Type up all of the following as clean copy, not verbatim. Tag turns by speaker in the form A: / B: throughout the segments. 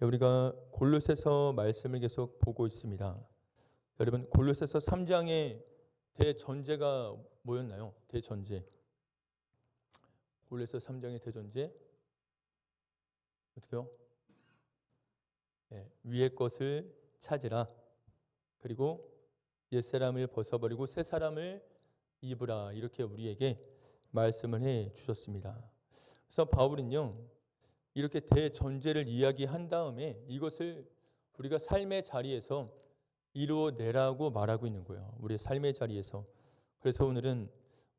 A: 우리가 골로새서 말씀을 계속 보고 있습니다. 여러분, 골로새서 3장의 대전제가 뭐였나요? 대전제. 골로새서 3장의 대전제 어떻게요? 위의 것을 찾으라. 그리고 옛사람을 벗어버리고 새 사람을 입으라. 이렇게 우리에게 말씀을 해 주셨습니다. 그래서 바울은요, 이렇게 대전제를 이야기한 다음에 이것을 우리가 삶의 자리에서 이루어내라고 말하고 있는 거예요. 우리의 삶의 자리에서. 그래서 오늘은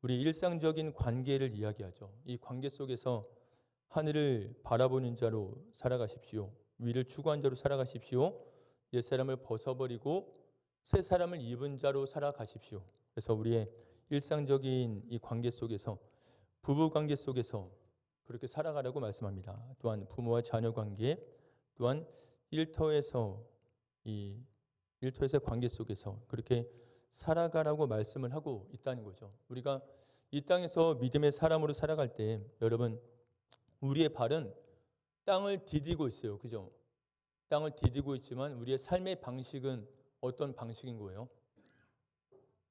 A: 우리 일상적인 관계를 이야기하죠. 이 관계 속에서 하늘을 바라보는 자로 살아가십시오. 위를 추구한 자로 살아가십시오. 옛사람을 벗어버리고 새 사람을 입은 자로 살아가십시오. 그래서 우리의 일상적인 이 관계 속에서, 부부 관계 속에서 그렇게 살아가라고 말씀합니다. 또한 부모와 자녀 관계, 또한 일터에서의 관계 속에서 그렇게 살아가라고 말씀을 하고 있다는 거죠. 우리가 이 땅에서 믿음의 사람으로 살아갈 때 여러분, 우리의 발은 땅을 디디고 있어요. 그죠? 땅을 디디고 있지만 우리의 삶의 방식은 어떤 방식인 거예요?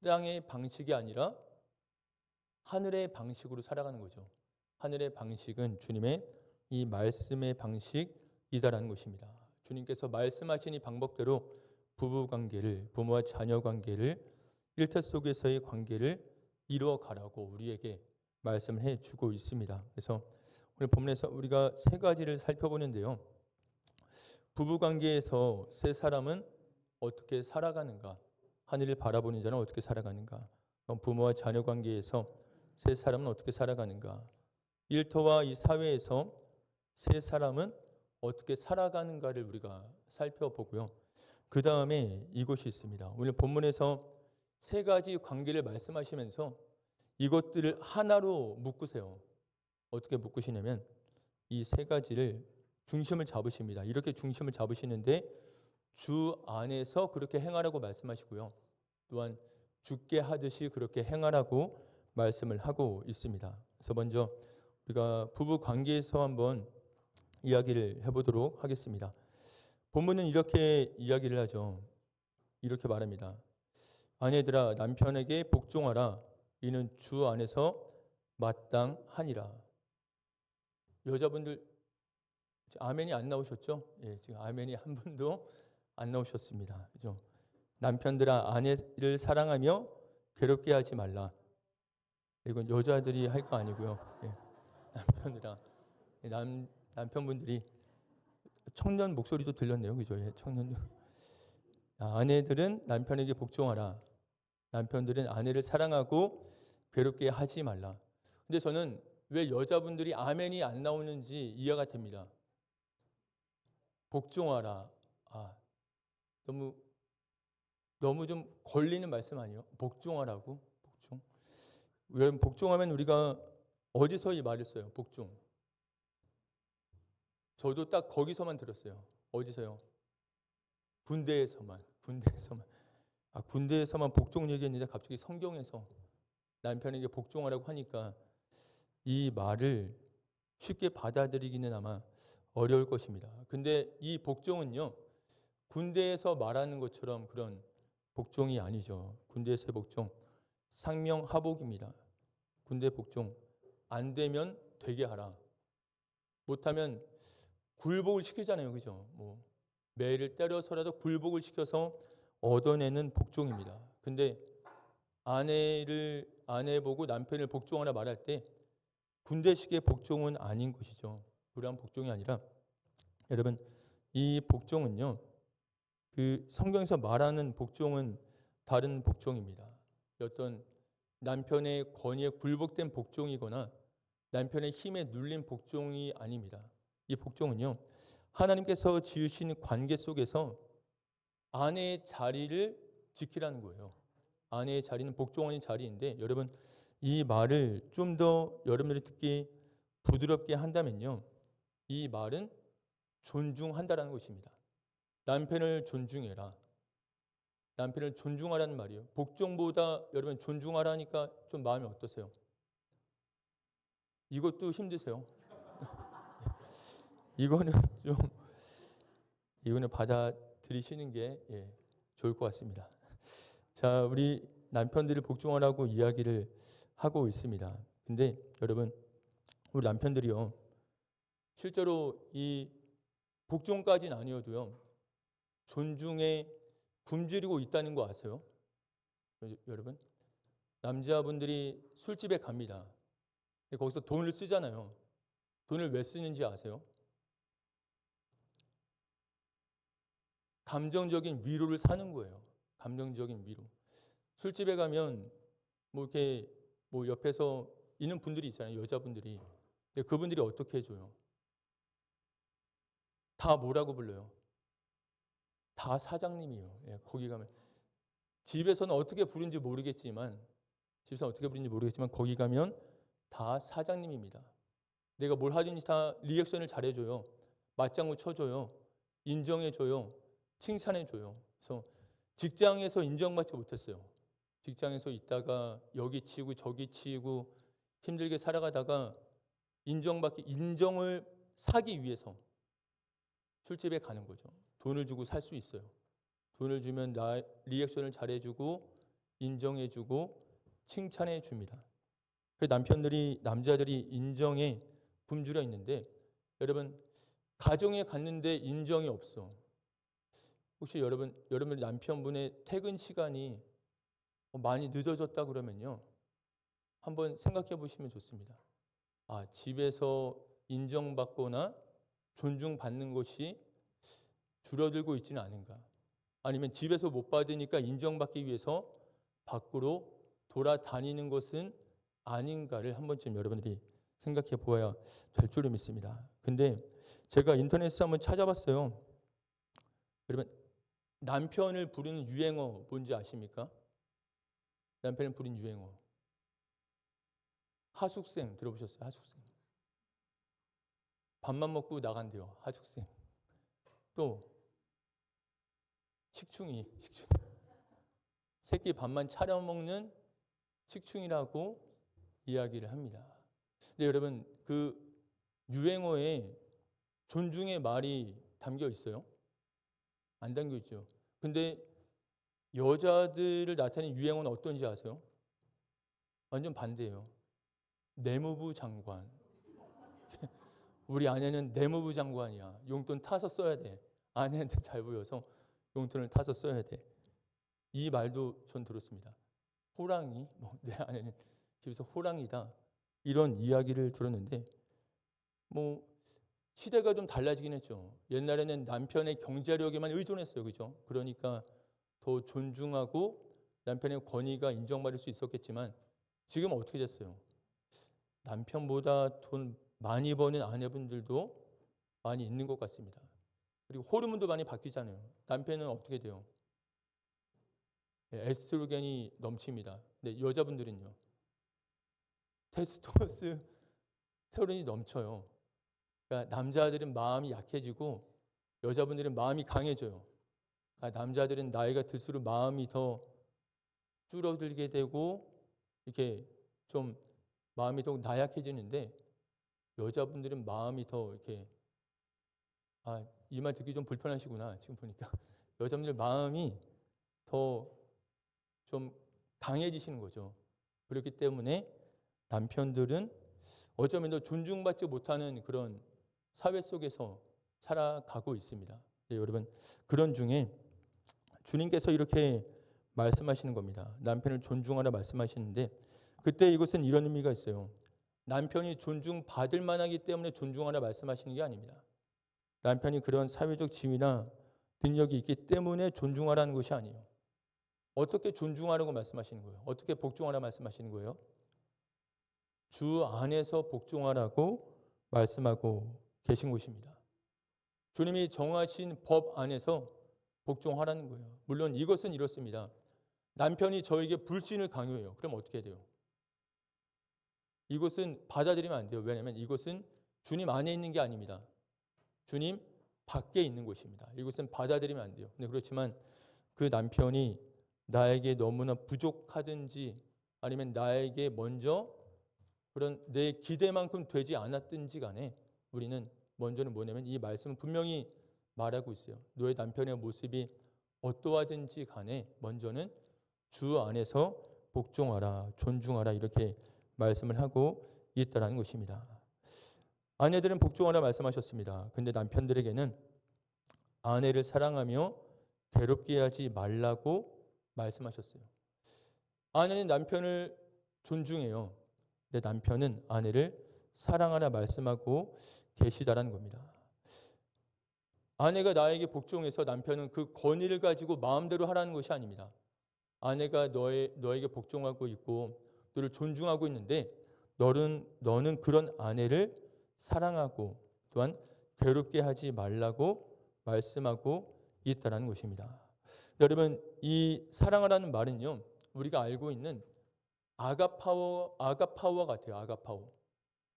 A: 땅의 방식이 아니라 하늘의 방식으로 살아가는 거죠. 하늘의 방식은 주님의 이 말씀의 방식이다라는 것입니다. 주님께서 말씀하신 이 방법대로 부부 관계를, 부모와 자녀 관계를, 일터 속에서의 관계를 이루어 가라고 우리에게 말씀을 해 주고 있습니다. 그래서 오늘 본문에서 우리가 세 가지를 살펴보는데요. 부부 관계에서 세 사람은 어떻게 살아가는가? 하늘을 바라보는 자는 어떻게 살아가는가? 부모와 자녀 관계에서 세 사람은 어떻게 살아가는가? 일터와 이 사회에서 세 사람은 어떻게 살아가는가를 우리가 살펴보고요. 그 다음에 이것이 있습니다. 오늘 본문에서 세 가지 관계를 말씀하시면서 이것들을 하나로 묶으세요. 어떻게 묶으시냐면 이 세 가지를 중심을 잡으십니다. 이렇게 중심을 잡으시는데 주 안에서 그렇게 행하라고 말씀하시고요. 또한 주께 하듯이 그렇게 행하라고 말씀을 하고 있습니다. 그래서 먼저 우리가 부부 관계에서 한번 이야기를 해보도록 하겠습니다. 본문은 이렇게 이야기를 하죠. 이렇게 말합니다. 아내들아 남편에게 복종하라. 이는 주 안에서 마땅하니라. 여자분들 아멘이 안 나오셨죠? 예, 지금 아멘이 한 분도 안 나오셨습니다. 그죠? 남편들아 아내를 사랑하며 괴롭게 하지 말라. 이건 여자들이 할 거 아니고요. 예, 남편들아 남편분들이 청년 목소리도 들렸네요. 그죠? 예, 청년. 아내들은 남편에게 복종하라. 남편들은 아내를 사랑하고 괴롭게 하지 말라. 근데 저는 왜 여자분들이 아멘이 안 나오는지 이해가 됩니다. 복종하라. 너무 좀 걸리는 말씀 아니에요? 복종하라고? 복종? 여러분, 복종하면 우리가 어디서 이 말을 써요? 복종. 저도 딱 거기서만 들었어요. 어디서요? 군대에서만. 군대에서만 복종 얘기했는데 갑자기 성경에서 남편에게 복종하라고 하니까 이 말을 쉽게 받아들이기는 아마 어려울 것입니다. 근데 이 복종은요, 군대에서 말하는 것처럼 그런 복종이 아니죠. 군대에서의 복종, 상명하복입니다. 군대 복종, 안 되면 되게 하라. 못하면 굴복을 시키잖아요. 그죠? 매를 때려서라도 굴복을 시켜서 얻어내는 복종입니다. 근데 아내 보고 남편을 복종하라 말할 때 군대식의 복종은 아닌 것이죠. 그러한 복종이 아니라 여러분, 이 복종은요, 그 성경에서 말하는 복종은 다른 복종입니다. 어떤 남편의 권위에 굴복된 복종이거나 남편의 힘에 눌린 복종이 아닙니다. 이 복종은요, 하나님께서 지으신 관계 속에서 아내의 자리를 지키라는 거예요. 아내의 자리는 복종하는 자리인데 여러분, 이 말을 좀 더 여러분들이 듣기 부드럽게 한다면요, 이 말은 존중한다라는 것입니다. 남편을 존중해라. 남편을 존중하라는 말이에요. 복종보다 여러분 존중하라니까 좀 마음이 어떠세요? 이것도 힘드세요? 이거는 좀 이거는 받아들이시는 게 좋을 것 같습니다. 자, 우리 남편들을 복종하라고 이야기를 하고 있습니다. 근데 여러분, 우리 남편들이요, 실제로 이 복종까지는 아니어도요, 존중에 굶주리고 있다는 거 아세요? 여러분, 남자분들이 술집에 갑니다. 거기서 돈을 쓰잖아요. 돈을 왜 쓰는지 아세요? 감정적인 위로를 사는 거예요. 감정적인 위로. 술집에 가면 뭐 이렇게 뭐 옆에서 있는 분들이 있잖아요. 여자분들이. 근데 그분들이 어떻게 해줘요? 다 뭐라고 불러요? 다 사장님이에요. 예, 거기 가면 집에서는 어떻게 부르는지 모르겠지만 거기 가면 다 사장님입니다. 내가 뭘 하든지 다 리액션을 잘해줘요. 맞장구 쳐줘요. 인정해줘요. 칭찬해줘요. 그래서 직장에서 인정받지 못했어요. 직장에서 있다가 여기 치고 저기 치고 힘들게 살아가다가 인정을 사기 위해서 술집에 가는 거죠. 돈을 주고 살 수 있어요. 돈을 주면 리액션을 잘해주고 인정해주고 칭찬해줍니다. 남자들이 인정에 굶주려 있는데 여러분 가정에 갔는데 인정이 없어. 혹시 여러분 남편분의 퇴근 시간이 많이 늦어졌다 그러면요. 한번 생각해 보시면 좋습니다. 아, 집에서 인정받거나 존중받는 것이 줄어들고 있지는 않은가. 아니면 집에서 못 받으니까 인정받기 위해서 밖으로 돌아다니는 것은 아닌가를 한 번쯤 여러분들이 생각해 보아야 될 줄을 믿습니다. 근데 제가 인터넷에 한번 찾아봤어요. 여러분 남편을 부르는 유행어 뭔지 아십니까? 남편을 부르는 유행어. 하숙생 들어보셨어요? 하숙생. 밥만 먹고 나간대요. 하숙생. 또 식충이. 새끼 밥만 차려 먹는 식충이라고 이야기를 합니다. 근데 여러분 그 유행어에 존중의 말이 담겨 있어요? 안 담겨 있죠. 근데 여자들을 나타내는 유행어는 어떤지 아세요? 완전 반대예요. 내무부 장관. 우리 아내는 내무부 장관이야. 용돈 타서 써야 돼. 아내한테 잘 보여서 용돈을 타서 써야 돼. 이 말도 전 들었습니다. 호랑이, 내 아내는 집에서 호랑이다. 이런 이야기를 들었는데 시대가 좀 달라지긴 했죠. 옛날에는 남편의 경제력에만 의존했어요. 그죠? 그러니까 더 존중하고 남편의 권위가 인정받을 수 있었겠지만 지금 어떻게 됐어요? 남편보다 돈 많이 버는 아내분들도 많이 있는 것 같습니다. 그리고 호르몬도 많이 바뀌잖아요. 남편은 어떻게 돼요? 에스트로겐이 넘칩니다. 근데 여자분들은요. 테스토스테론이 넘쳐요. 그러니까 남자들은 마음이 약해지고 여자분들은 마음이 강해져요. 그러니까 남자들은 나이가 들수록 마음이 더 줄어들게 되고 이렇게 좀 마음이 더 나약해지는데 여자분들은 마음이 더 이렇게 이 말 듣기 좀 불편하시구나. 지금 보니까 여자분들 마음이 더 좀 강해지시는 거죠. 그렇기 때문에 남편들은 어쩌면 더 존중받지 못하는 그런 사회 속에서 살아가고 있습니다. 네, 여러분 그런 중에 주님께서 이렇게 말씀하시는 겁니다. 남편을 존중하라 말씀하시는데 그때 이것은 이런 의미가 있어요. 남편이 존중받을 만하기 때문에 존중하라 말씀하시는 게 아닙니다. 남편이 그런 사회적 지위나 능력이 있기 때문에 존중하라는 것이 아니에요. 어떻게 존중하라고 말씀하시는 거예요? 어떻게 복종하라 말씀하시는 거예요? 주 안에서 복종하라고 말씀하고 계신 것입니다. 주님이 정하신 법 안에서 복종하라는 거예요. 물론 이것은 이렇습니다. 남편이 저에게 불신을 강요해요. 그럼 어떻게 돼요? 이것은 받아들이면 안 돼요. 왜냐하면 이것은 주님 안에 있는 게 아닙니다. 주님 밖에 있는 것입니다. 이것은 받아들이면 안 돼요. 근데 그렇지만 그 남편이 나에게 너무나 부족하든지 아니면 나에게 먼저 그런 내 기대만큼 되지 않았든지 간에 우리는 먼저는 뭐냐면 이 말씀은 분명히 말하고 있어요. 너의 남편의 모습이 어떠하든지 간에 먼저는 주 안에서 복종하라, 존중하라 이렇게 말씀을 하고 있다라는 것입니다. 아내들은 복종하라 말씀하셨습니다. 근데 남편들에게는 아내를 사랑하며 괴롭게 하지 말라고 말씀하셨어요. 아내는 남편을 존중해요. 근데 남편은 아내를 사랑하라 말씀하고 계시다라는 겁니다. 아내가 나에게 복종해서 남편은 그 권위를 가지고 마음대로 하라는 것이 아닙니다. 아내가 너에게 복종하고 있고 너를 존중하고 있는데 너는 그런 아내를 사랑하고 또한 괴롭게 하지 말라고 말씀하고 있다는 것입니다. 여러분, 이 사랑하라는 말은요, 우리가 알고 있는 아가파워 같아요.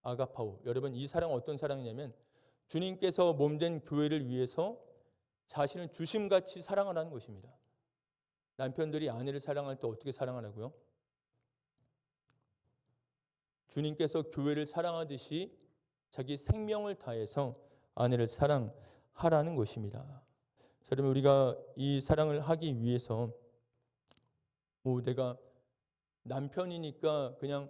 A: 아가파워. 여러분, 이 사랑은 어떤 사랑이냐면 주님께서 몸된 교회를 위해서 자신을 주심같이 사랑하라는 것입니다. 남편들이 아내를 사랑할 때 어떻게 사랑하라고요? 주님께서 교회를 사랑하듯이 자기 생명을 다해서 아내를 사랑하라는 것입니다. 여러분, 우리가 이 사랑을 하기 위해서 내가 남편이니까 그냥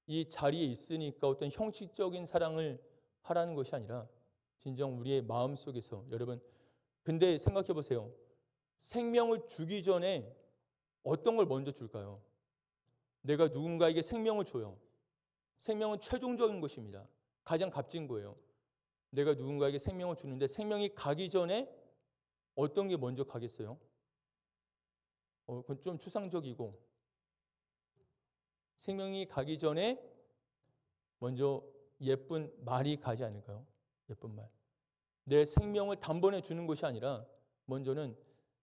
A: 이 자리에 있으니까 어떤 형식적인 사랑을 하라는 것이 아니라 진정 우리의 마음속에서 여러분, 근데 생각해 보세요. 생명을 주기 전에 어떤 걸 먼저 줄까요? 내가 누군가에게 생명을 줘요. 생명은 최종적인 것입니다. 가장 값진 거예요. 내가 누군가에게 생명을 주는데 생명이 가기 전에 어떤 게 먼저 가겠어요? 그건 좀 추상적이고 생명이 가기 전에 먼저 예쁜 말이 가지 않을까요? 예쁜 말. 내 생명을 단번에 주는 것이 아니라 먼저는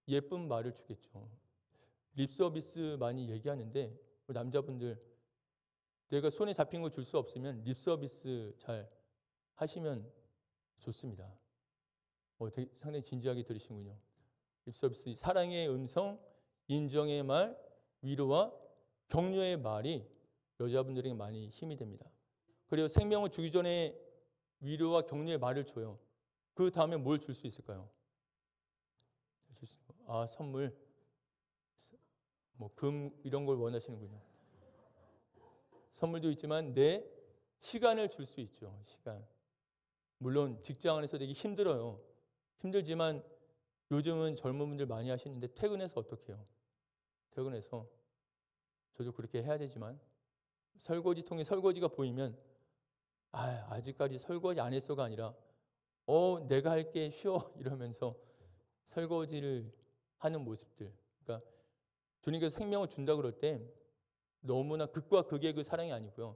A: 예쁜 말을 주겠죠. 립서비스 많이 얘기하는데 남자분들 내가 손에 잡힌 거 줄 수 없으면 립서비스 잘 하시면 좋습니다. 되게 상당히 진지하게 들으시군요. 립서비스, 사랑의 음성, 인정의 말, 위로와 격려의 말이 여자분들에게 많이 힘이 됩니다. 그리고 생명을 주기 전에 위로와 격려의 말을 줘요. 그 다음에 뭘 줄 수 있을까요? 선물, 금 이런 걸 원하시는군요. 선물도 있지만 내 시간을 줄 수 있죠. 시간. 물론 직장 안에서 되게 힘들어요. 힘들지만 요즘은 젊은 분들 많이 하시는데 퇴근해서 어떻게 해요? 퇴근해서 저도 그렇게 해야 되지만 설거지통에 설거지가 보이면 아직까지 설거지 안 했어가 아니라 내가 할게 쉬어 이러면서 설거지를 하는 모습들. 그러니까 주님께서 생명을 준다 그럴 때 너무나 극과 극의 그 사랑이 아니고요.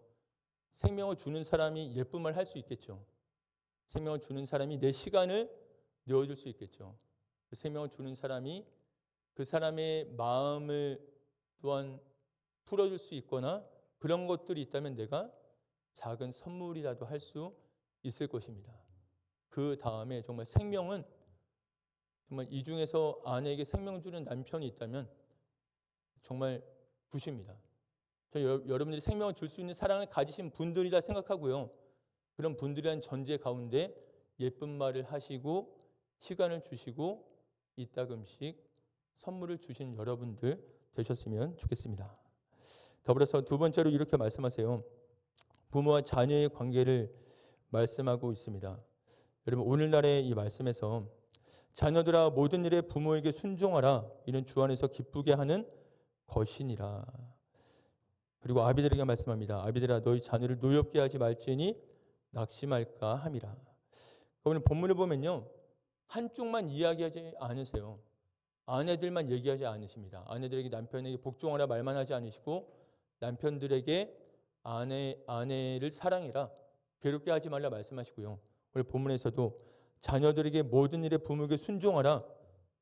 A: 생명을 주는 사람이 예쁜 말 할 수 있겠죠. 생명을 주는 사람이 내 시간을 내어줄 수 있겠죠. 생명을 주는 사람이 그 사람의 마음을 또한 풀어줄 수 있거나 그런 것들이 있다면 내가 작은 선물이라도 할 수 있을 것입니다. 그 다음에 정말 생명은 정말 이 중에서 아내에게 생명 주는 남편이 있다면 정말 부십니다. 여러분들이 생명을 줄 수 있는 사랑을 가지신 분들이라 생각하고요. 그런 분들이란 전제 가운데 예쁜 말을 하시고 시간을 주시고 이따금씩 선물을 주신 여러분들 되셨으면 좋겠습니다. 더불어서 두 번째로 이렇게 말씀하세요. 부모와 자녀의 관계를 말씀하고 있습니다. 여러분, 오늘날의 이 말씀에서 자녀들아 모든 일에 부모에게 순종하라. 이는 주 안에서 기쁘게 하는 것이니라. 그리고 아비들에게 말씀합니다. 아비들아 너희 자녀를 노엽게 하지 말지니 낙심할까 함이라. 오늘 본문을 보면요. 한쪽만 이야기하지 않으세요. 아내들만 얘기하지 않으십니다. 아내들에게 남편에게 복종하라 말만 하지 않으시고 남편들에게 아내를 사랑해라. 괴롭게 하지 말라 말씀하시고요. 오늘 본문에서도 자녀들에게 모든 일에 부모에게 순종하라.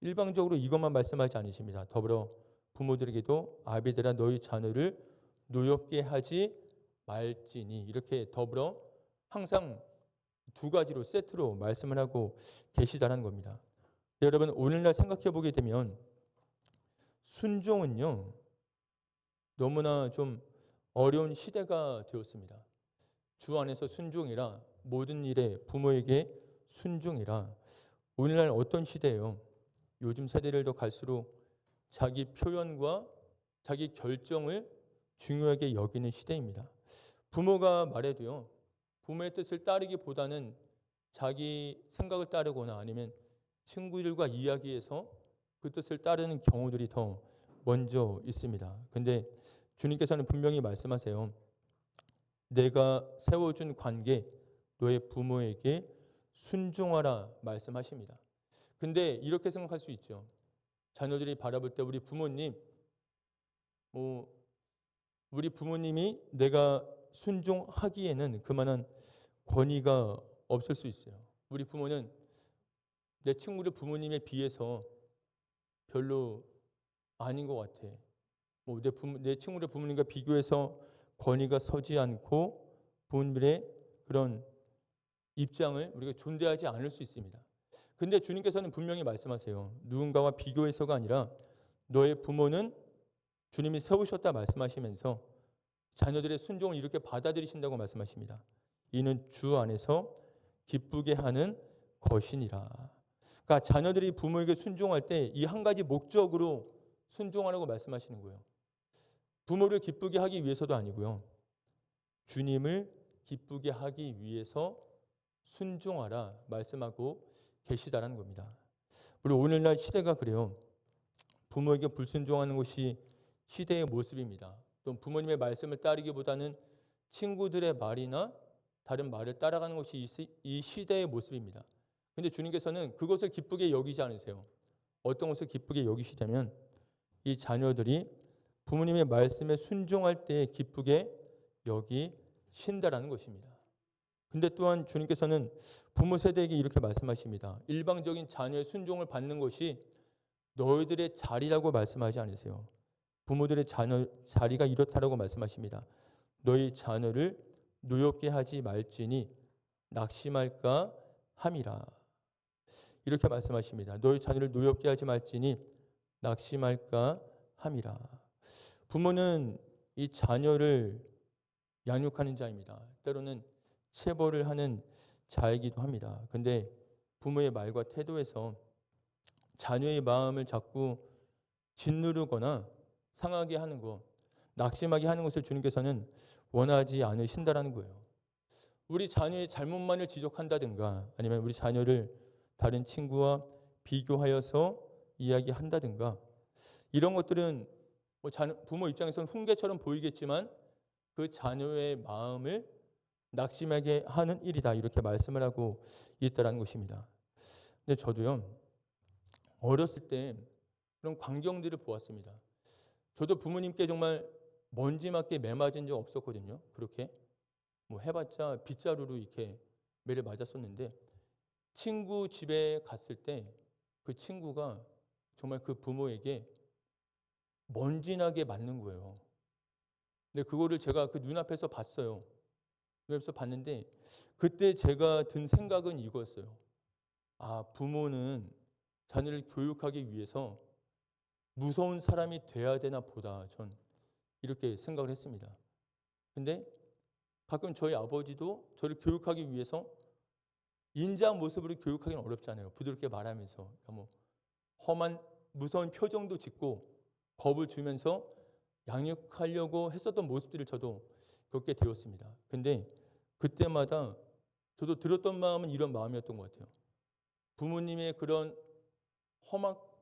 A: 일방적으로 이것만 말씀하지 않으십니다. 더불어 부모들에게도 아비들아 너희 자녀를 노엽게 하지 말지니 이렇게 더불어 항상 두 가지로 세트로 말씀을 하고 계시다는 겁니다. 여러분 오늘날 생각해 보게 되면 순종은요 너무나 좀 어려운 시대가 되었습니다. 주 안에서 순종이라 모든 일에 부모에게 순종이라 오늘날 어떤 시대예요? 요즘 세대를 더 갈수록 자기 표현과 자기 결정을 중요하게 여기는 시대입니다. 부모가 말해도요. 부모의 뜻을 따르기보다는 자기 생각을 따르거나 아니면 친구들과 이야기해서 그 뜻을 따르는 경우들이 더 먼저 있습니다. 근데 주님께서는 분명히 말씀하세요. 내가 세워준 관계, 너의 부모에게 순종하라 말씀하십니다. 근데 이렇게 생각할 수 있죠. 자녀들이 바라볼 때 우리 부모님, 우리 부모님이 내가 순종하기에는 그만한 권위가 없을 수 있어요. 우리 부모는 내 친구들 부모님에 비해서 별로 아닌 것 같아. 내 친구들 부모님과 비교해서 권위가 서지 않고 부모님의 그런 입장을 우리가 존대하지 않을 수 있습니다. 근데 주님께서는 분명히 말씀하세요. 누군가와 비교해서가 아니라 너의 부모는 주님이 세우셨다 말씀하시면서 자녀들의 순종을 이렇게 받아들이신다고 말씀하십니다. 이는 주 안에서 기쁘게 하는 것이니라. 그러니까 자녀들이 부모에게 순종할 때 이 한 가지 목적으로 순종하라고 말씀하시는 거예요. 부모를 기쁘게 하기 위해서도 아니고요. 주님을 기쁘게 하기 위해서 순종하라 말씀하고 계시다라는 겁니다. 우리 오늘날 시대가 그래요. 부모에게 불순종하는 것이 시대의 모습입니다. 또 부모님의 말씀을 따르기보다는 친구들의 말이나 다른 말을 따라가는 것이 이 시대의 모습입니다. 그런데 주님께서는 그것을 기쁘게 여기지 않으세요. 어떤 것을 기쁘게 여기시냐면 이 자녀들이 부모님의 말씀에 순종할 때 기쁘게 여기신다라는 것입니다. 근데 또한 주님께서는 부모 세대에게 이렇게 말씀하십니다. 일방적인 자녀의 순종을 받는 것이 너희들의 자리라고 말씀하지 않으세요. 부모들의 자리가 이렇다라고 말씀하십니다. 너희 자녀를 노엽게 하지 말지니 낙심할까 함이라. 이렇게 말씀하십니다. 너희 자녀를 노엽게 하지 말지니 낙심할까 함이라. 부모는 이 자녀를 양육하는 자입니다. 때로는 체벌을 하는 자이기도 합니다. 근데 부모의 말과 태도에서 자녀의 마음을 자꾸 짓누르거나 상하게 하는 것, 낙심하게 하는 것을 주님께서는 원하지 않으신다라는 거예요. 우리 자녀의 잘못만을 지적한다든가 아니면 우리 자녀를 다른 친구와 비교하여서 이야기한다든가 이런 것들은 부모 입장에서는 훈계처럼 보이겠지만 그 자녀의 마음을 낙심하게 하는 일이다 이렇게 말씀을 하고 있다라는 것입니다. 근데 저도요 어렸을 때 그런 광경들을 보았습니다. 저도 부모님께 정말 먼지 맞게 매 맞은 적 없었거든요. 그렇게 해봤자 빗자루로 이렇게 매를 맞았었는데 친구 집에 갔을 때 그 친구가 정말 그 부모에게 먼지나게 맞는 거예요. 근데 그거를 제가 그 눈앞에서 봤어요. 눈앞에서 봤는데 그때 제가 든 생각은 이거였어요. 아, 부모는 자녀를 교육하기 위해서 무서운 사람이 돼야 되나 보다. 전 이렇게 생각을 했습니다. 근데 가끔 저희 아버지도 저를 교육하기 위해서 인자한 모습으로 교육하기는 어렵잖아요. 부드럽게 말하면서 험한 무서운 표정도 짓고 겁을 주면서 양육하려고 했었던 모습들을 저도 겪게 되었습니다. 근데 그때마다 저도 들었던 마음은 이런 마음이었던 것 같아요. 부모님의 그런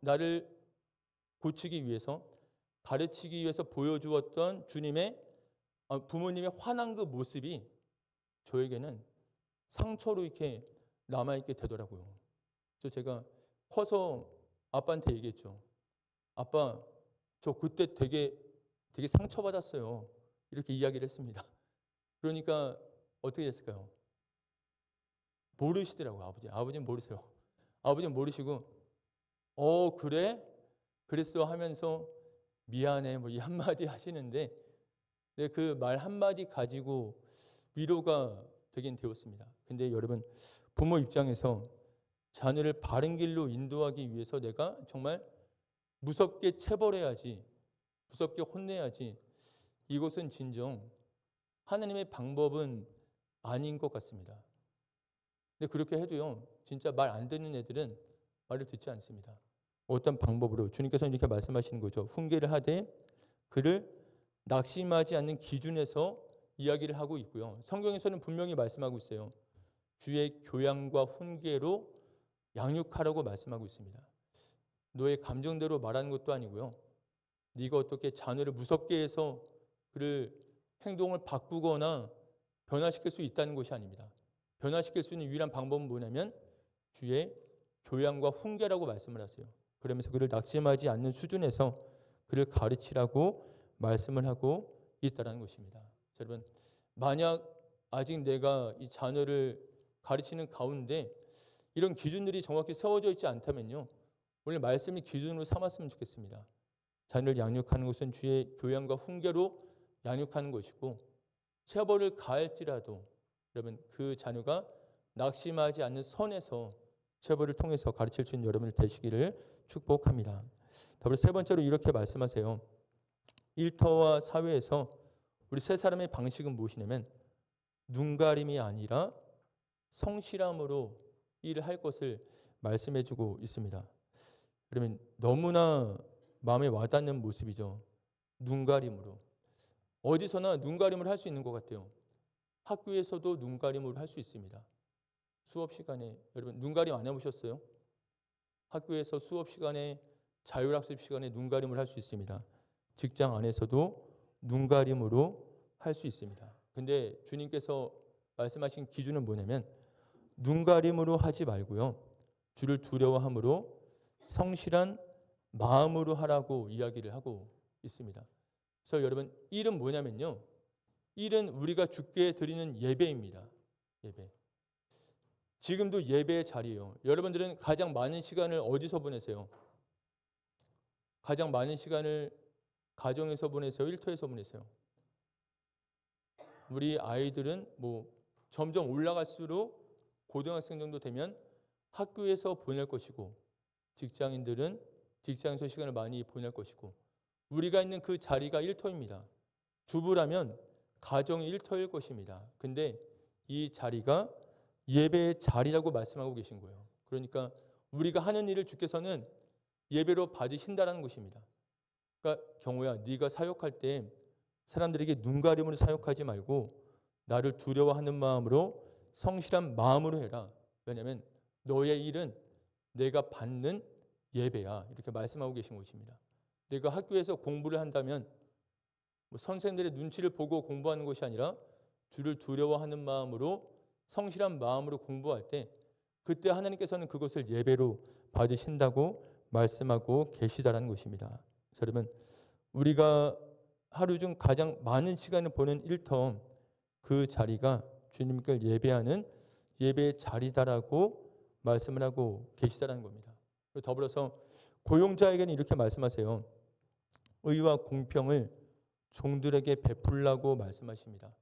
A: 나를 고치기 위해서 가르치기 위해서 보여주었던 부모님의 화난 그 모습이 저에게는 상처로 이렇게 남아있게 되더라고요. 그래서 제가 커서 아빠한테 얘기했죠. 아빠, 저 그때 되게 상처받았어요. 이렇게 이야기를 했습니다. 그러니까 어떻게 됐을까요? 모르시더라고요. 아버지는 모르세요. 아버지는 모르시고 그래? 그랬어 하면서 미안해 이 한마디 하시는데 그 말 한마디 가지고 위로가 되긴 되었습니다. 근데 여러분 부모 입장에서 자녀를 바른 길로 인도하기 위해서 내가 정말 무섭게 체벌해야지 무섭게 혼내야지 이것은 진정 하나님의 방법은 아닌 것 같습니다. 근데 그렇게 해도요 진짜 말 안 듣는 애들은 말을 듣지 않습니다. 어떤 방법으로? 주님께서는 이렇게 말씀하시는 거죠. 훈계를 하되 그를 낙심하지 않는 기준에서 이야기를 하고 있고요. 성경에서는 분명히 말씀하고 있어요. 주의 교양과 훈계로 양육하라고 말씀하고 있습니다. 너의 감정대로 말하는 것도 아니고요. 네가 어떻게 자녀를 무섭게 해서 그를 행동을 바꾸거나 변화시킬 수 있다는 것이 아닙니다. 변화시킬 수 있는 유일한 방법은 뭐냐면 주의 교양과 훈계라고 말씀을 하세요. 그러면서 그를 낙심하지 않는 수준에서 그를 가르치라고 말씀을 하고 있다는 것입니다. 여러분, 만약 아직 내가 이 자녀를 가르치는 가운데 이런 기준들이 정확히 세워져 있지 않다면요, 오늘 말씀이 기준으로 삼았으면 좋겠습니다. 자녀를 양육하는 것은 주의 교양과 훈계로 양육하는 것이고, 체벌을 가할지라도 여러분 그 자녀가 낙심하지 않는 선에서 체벌을 통해서 가르칠 수 있는 여러분을 되시기를 축복합니다. 더불어 세 번째로 이렇게 말씀하세요. 일터와 사회에서 우리 세 사람의 방식은 무엇이냐면 눈가림이 아니라 성실함으로 일을 할 것을 말씀해주고 있습니다. 그러면 너무나 마음에 와닿는 모습이죠. 눈가림으로. 어디서나 눈가림을 할 수 있는 것 같아요. 학교에서도 눈가림으로 할 수 있습니다. 수업 시간에 여러분 눈가림 안 해보셨어요? 학교에서 수업 시간에 자율학습 시간에 눈가림을 할 수 있습니다. 직장 안에서도 눈가림으로 할 수 있습니다. 근데 주님께서 말씀하신 기준은 뭐냐면 눈가림으로 하지 말고요. 주를 두려워함으로 성실한 마음으로 하라고 이야기를 하고 있습니다. 그래서 여러분 일은 뭐냐면요. 일은 우리가 주께 드리는 예배입니다. 예배. 지금도 예배의 자리예요. 여러분들은 가장 많은 시간을 어디서 보내세요? 가장 많은 시간을 가정에서 보내세요? 일터에서 보내세요? 우리 아이들은 뭐 점점 올라갈수록 고등학생 정도 되면 학교에서 보낼 것이고 직장인들은 직장에서 시간을 많이 보낼 것이고 우리가 있는 그 자리가 일터입니다. 주부라면 가정이 일터일 것입니다. 근데 이 자리가 예배의 자리라고 말씀하고 계신 거예요. 그러니까 우리가 하는 일을 주께서는 예배로 받으신다는 것입니다. 그러니까 경호야, 네가 사역할 때 사람들에게 눈가림으로 사역하지 말고 나를 두려워하는 마음으로 성실한 마음으로 해라. 왜냐하면 너의 일은 내가 받는 예배야. 이렇게 말씀하고 계신 것입니다. 내가 학교에서 공부를 한다면 뭐 선생님들의 눈치를 보고 공부하는 것이 아니라 주를 두려워하는 마음으로 성실한 마음으로 공부할 때 그때 하나님께서는 그것을 예배로 받으신다고 말씀하고 계시다라는 것입니다. 여러분 우리가 하루 중 가장 많은 시간을 보낸 일터 그 자리가 주님께 예배하는 예배의 자리다라고 말씀을 하고 계시다라는 겁니다. 그리고 더불어서 고용자에게는 이렇게 말씀하세요. 의와 공평을 종들에게 베풀라고 말씀하십니다.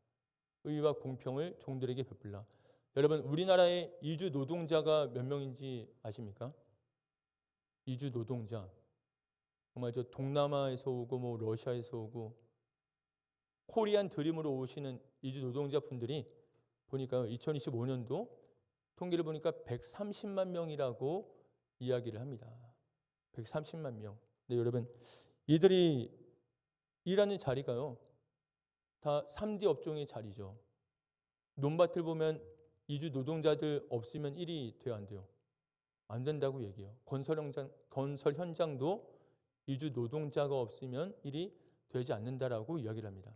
A: 의와 공평을 종들에게 베풀라. 여러분 우리나라의 이주 노동자가 몇 명인지 아십니까? 이주 노동자. 정말 저 동남아에서 오고 뭐 러시아에서 오고 코리안 드림으로 오시는 이주 노동자 분들이 보니까 2025년도 통계를 보니까 130만 명이라고 이야기를 합니다. 130만 명. 근데 여러분 이들이 일하는 자리가요. 다 3D 업종의 자리죠. 논밭을 보면 이주 노동자들 없으면 일이 돼요, 안 돼요? 안 된다고 얘기해요. 건설 현장도 이주 노동자가 없으면 일이 되지 않는다라고 이야기를 합니다.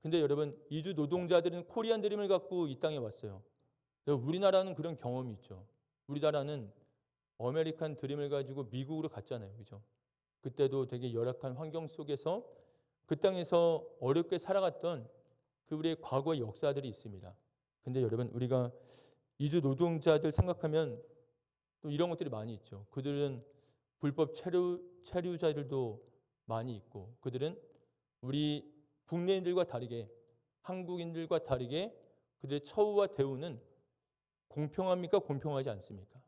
A: 근데 여러분 이주 노동자들은 코리안 드림을 갖고 이 땅에 왔어요. 우리나라는 그런 경험이 있죠. 우리나라는 아메리칸 드림을 가지고 미국으로 갔잖아요. 그죠? 그때도 되게 열악한 환경 속에서 그 땅에서 어렵게 살아갔던 그 우리의 과거의 역사들이 있습니다. 근데 여러분 우리가 이주 노동자들 생각하면 또 이런 것들이 많이 있죠. 그들은 불법 체류자들도 많이 있고 그들은 우리 국내인들과 다르게 한국인들과 다르게 그들의 처우와 대우는 공평합니까? 공평하지 않습니까?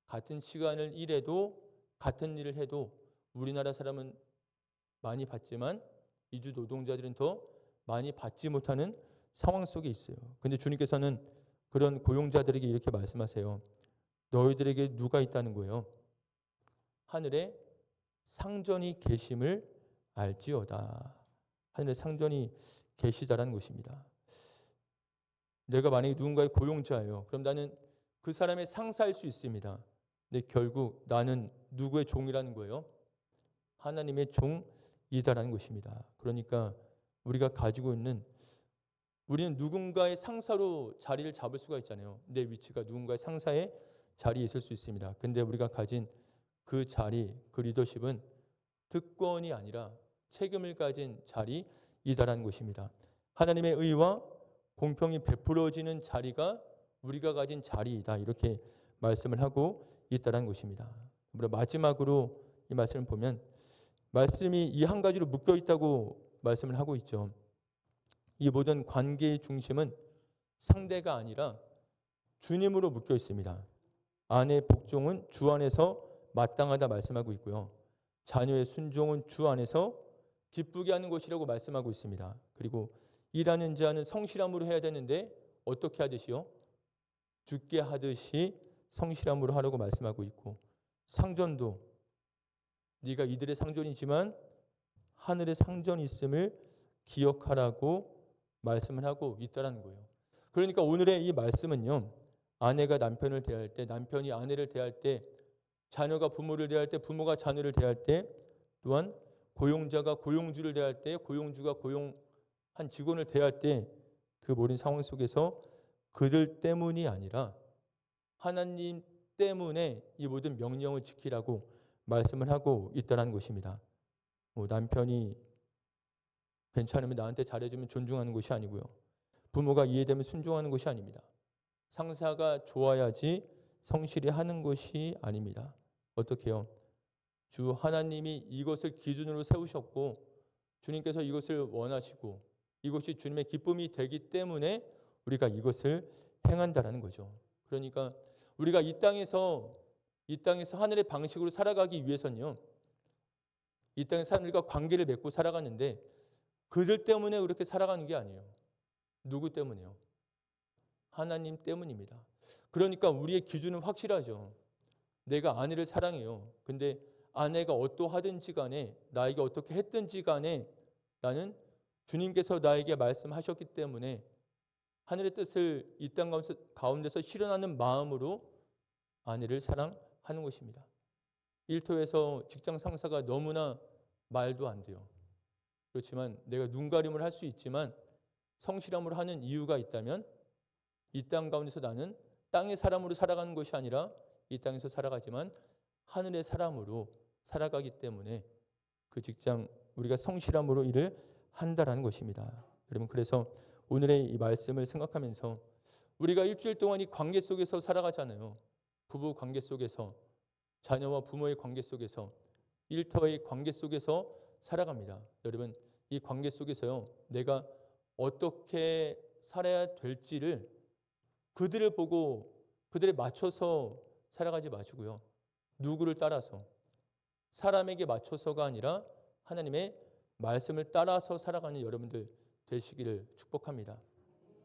A: 같은 시간을 일해도 같은 일을 해도 우리나라 사람은 많이 받지만 이주 노동자들은 더 많이 받지 못하는 상황 속에 있어요. 근데 주님께서는 그런 고용자들에게 이렇게 말씀하세요. 너희들에게 누가 있다는 거예요? 하늘에 상전이 계심을 알지어다. 하늘에 상전이 계시다라는 것입니다. 내가 만약에 누군가의 고용자예요. 그럼 나는 그 사람의 상사일 수 있습니다. 근데 결국 나는 누구의 종이라는 거예요? 하나님의 종이다라는 것입니다. 그러니까 우리가 가지고 있는, 우리는 누군가의 상사로 자리를 잡을 수가 있잖아요. 내 위치가 누군가의 상사의 자리에 있을 수 있습니다. 근데 우리가 가진 그 자리, 그 리더십은 특권이 아니라 책임을 가진 자리이다라는 것입니다. 하나님의 의와 공평이 베풀어지는 자리가 우리가 가진 자리이다, 이렇게 말씀을 하고 있다는 것입니다. 마지막으로 이 말씀을 보면 말씀이 이 한 가지로 묶여 있다고 말씀을 하고 있죠. 이 모든 관계의 중심은 상대가 아니라 주님으로 묶여 있습니다. 아내의 복종은 주 안에서 마땅하다 말씀하고 있고요. 자녀의 순종은 주 안에서 기쁘게 하는 것이라고 말씀하고 있습니다. 그리고 일하는 자는 성실함으로 해야 되는데 어떻게 하듯이요? 주께 하듯이 성실함으로 하라고 말씀하고 있고, 상전도 네가 이들의 상전이지만 하늘의 상전이 있음을 기억하라고 말씀을 하고 있다는 거예요. 그러니까 오늘의 이 말씀은요, 아내가 남편을 대할 때, 남편이 아내를 대할 때, 자녀가 부모를 대할 때, 부모가 자녀를 대할 때, 또한 고용자가 고용주를 대할 때, 고용주가 고용한 직원을 대할 때, 그 모든 상황 속에서 그들 때문이 아니라 하나님 때문에 이 모든 명령을 지키라고 말씀을 하고 있다는 것입니다. 남편이 괜찮으면 나한테 잘해주면 존중하는 것이 아니고요. 부모가 이해되면 순종하는 것이 아닙니다. 상사가 좋아야지 성실히 하는 것이 아닙니다. 어떻게 해요? 주 하나님이 이것을 기준으로 세우셨고 주님께서 이것을 원하시고 이것이 주님의 기쁨이 되기 때문에 우리가 이것을 행한다라는 거죠. 그러니까 우리가 이 땅에서 하늘의 방식으로 살아가기 위해서는요, 이 땅에 사람들과 관계를 맺고 살아가는데 그들 때문에 그렇게 살아가는 게 아니에요. 누구 때문에요? 하나님 때문입니다. 그러니까 우리의 기준은 확실하죠. 내가 아내를 사랑해요. 근데 아내가 어떠하든지 간에, 나에게 어떻게 했든지 간에 나는 주님께서 나에게 말씀하셨기 때문에 하늘의 뜻을 이 땅 가운데서 실현하는 마음으로 아내를 사랑하는 것입니다. 일터에서 직장 상사가 너무나 말도 안 돼요. 그렇지만 내가 눈가림을 할 수 있지만 성실함으로 하는 이유가 있다면 이 땅 가운데서 나는 땅의 사람으로 살아가는 것이 아니라 이 땅에서 살아가지만 하늘의 사람으로 살아가기 때문에 그 직장 우리가 성실함으로 일을 한다라는 것입니다. 여러분, 그래서 오늘의 이 말씀을 생각하면서 우리가 일주일 동안 이 관계 속에서 살아가잖아요. 부부 관계 속에서, 자녀와 부모의 관계 속에서, 일터의 관계 속에서 살아갑니다. 여러분, 이 관계 속에서요, 내가 어떻게 살아야 될지를 그들을 보고 그들에 맞춰서 살아가지 마시고요. 누구를 따라서, 사람에게 맞춰서가 아니라 하나님의 말씀을 따라서 살아가는 여러분들 되시기를 축복합니다.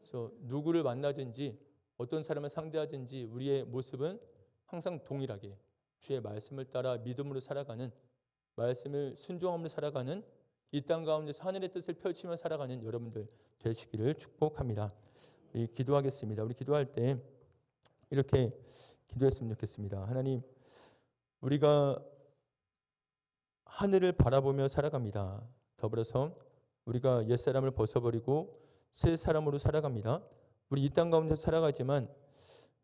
A: 그래서 누구를 만나든지 어떤 사람을 상대하든지 우리의 모습은 항상 동일하게 주의 말씀을 따라 믿음으로 살아가는, 말씀을 순종함으로 살아가는, 이 땅 가운데서 하늘의 뜻을 펼치며 살아가는 여러분들 되시기를 축복합니다. 우리 기도하겠습니다. 우리 기도할 때 이렇게 기도했으면 좋겠습니다. 하나님, 우리가 하늘을 바라보며 살아갑니다. 더불어서 우리가 옛사람을 벗어버리고 새 사람으로 살아갑니다. 우리 이 땅 가운데 살아가지만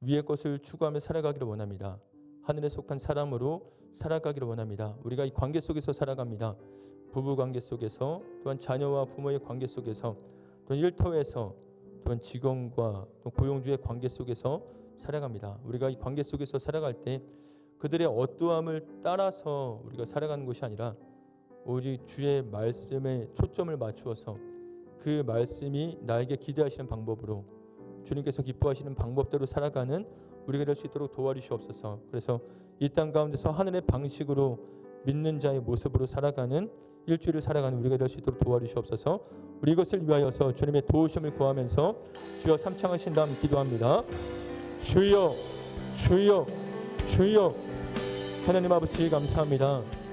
A: 위의 것을 추구하며 살아가기를 원합니다. 하늘에 속한 사람으로 살아가기를 원합니다. 우리가 이 관계 속에서 살아갑니다. 부부 관계 속에서, 또한 자녀와 부모의 관계 속에서, 또한 일터에서, 또한 직원과 또 고용주의 관계 속에서 살아갑니다. 우리가 이 관계 속에서 살아갈 때 그들의 어떠함을 따라서 우리가 살아가는 것이 아니라 오직 주의 말씀에 초점을 맞추어서 그 말씀이 나에게 기대하시는 방법으로, 주님께서 기뻐하시는 방법대로 살아가는 우리가 될 수 있도록 도와주시옵소서. 그래서 이 땅 가운데서 하늘의 방식으로 믿는 자의 모습으로 살아가는 일주일을 살아가는 우리가 될 수 있도록 도와주시옵소서. 우리 이것을 위하여서 주님의 도우심을 구하면서 주여 삼창하신 다음 기도합니다. 주여, 주여, 주여 하나님 아버지 감사합니다.